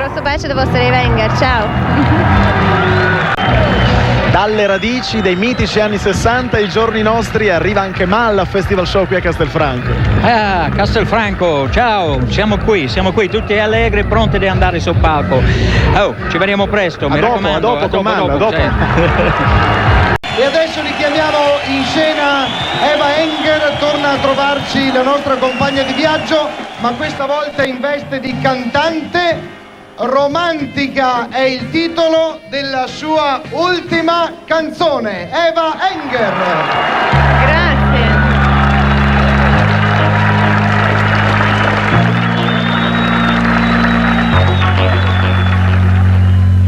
grosso bacio da vostro Wenger, ciao! Dalle radici dei mitici anni 60 ai giorni nostri arriva anche Mal al Festival Show qui a Castelfranco. Ah, Castelfranco, ciao, siamo qui tutti allegri, pronti di andare sul palco. Oh, ci vediamo presto, mi raccomando. A dopo. E adesso richiamiamo in scena Eva Enger, torna a trovarci la nostra compagna di viaggio, ma questa volta in veste di cantante. Romantica è il titolo della sua ultima canzone, Eva Enger. Grazie.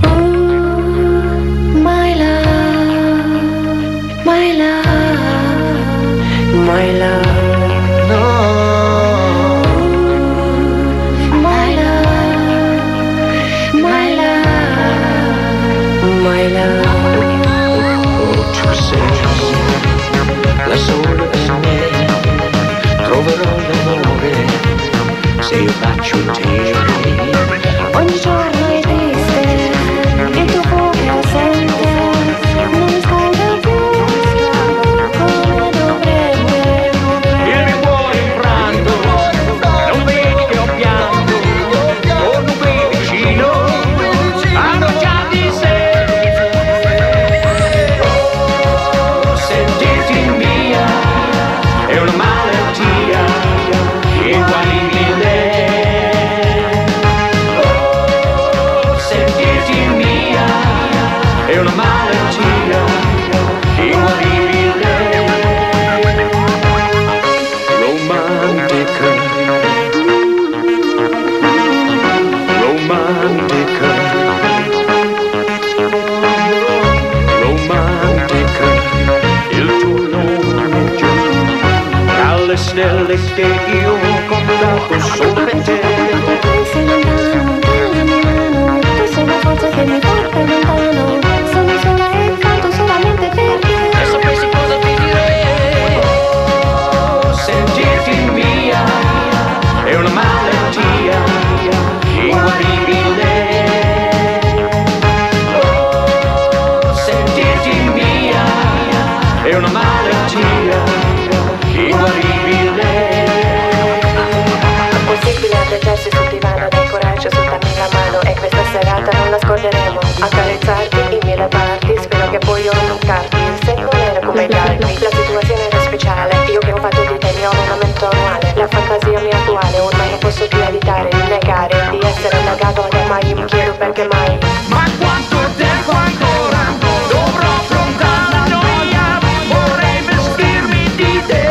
Oh, my love, my love, my love. La sola per me troverò l'amore se io faccio te. Ogni giorno è triste e tu poco assente, non mi scalda più come dovrebbe. Il mio cuore in pranto, non vedi che ho pianto, con un qui vicino, hanno già di sé. È una malattia inguaribile. Oh, sentirti mia è una malattia inguaribile. Romantica, romantica, romantica, il tuo nome già alle stelle che io ho contato solo per te. Sei lontano, la mia mano, tu sei la forza che mi porta lontano. Sono sola e canto solamente per te. E sapessi cosa ti direi? Oh, sentirti mia è una malattia inguaribile. Oh, sentirti mia è una malattia inguaribile. È possibile appoggiarsi sul divano, dai coraggio, soltarmi la mano e questa serata non la scorderemo. Accarezzarti in mille parti, spero che poi io non toccarti. Il sé non era come gli altri, la situazione era speciale. Io che ho fatto di te il mio ornamento annuale. La fantasia mia attuale, ormai non posso più evitare di negare di essere legato ad mai. Io mi chiedo perché mai. Ma quanto tempo ancora dovrò affrontare la noia? Vorrei vestirmi di te.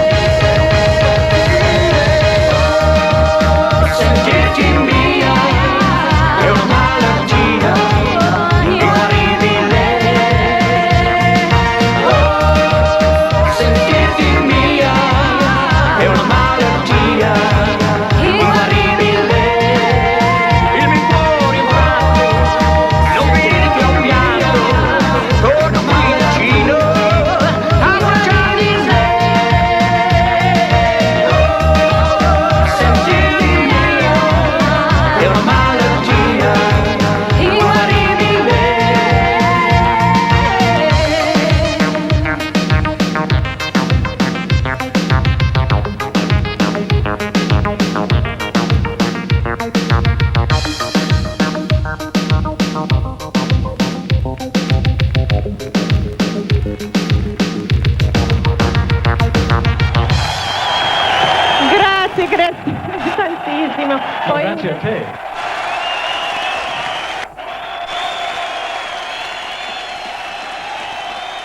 Oh, sentirti mia è una malattia inguaribile. Oh, sentirti mia è una malattia inguaribile. Il mio cuore in braccio, non vedi che ho pianto, torno qui vicino, abbracciati in sé. Oh, sentirti mia è una malattia inguaribile. Grazie tantissimo. Poi... Grazie a te.